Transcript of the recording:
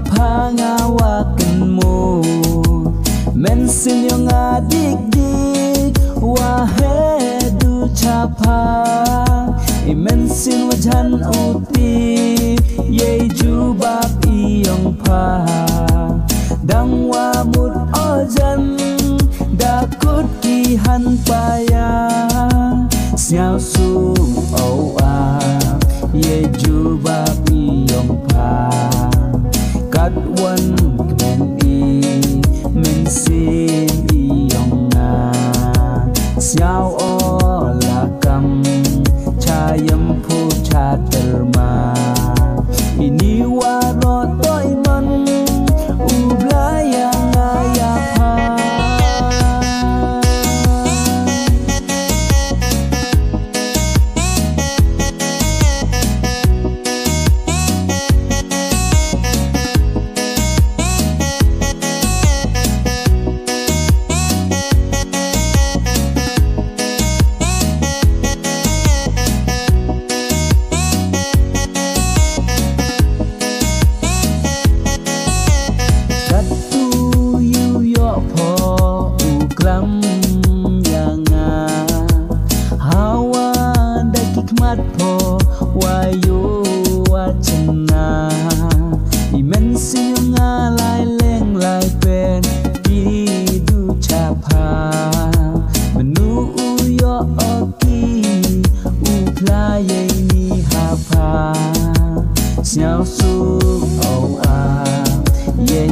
pangawakanmu mensin yang adik-dik wahedu capa mensin wajan uti ye jubab iyong pa dang wamut ojan dakut kihan payang siao sung oa ye jubab iyong pa kat wan kben i mensin iyong na siao o lakam chayam phu cha terma ini waro toiman ublayang ayapa po wayo wachana imensi nga lai leng lai pen kidu chapa menu uyo oki uplaye ni hapa siao su o a ye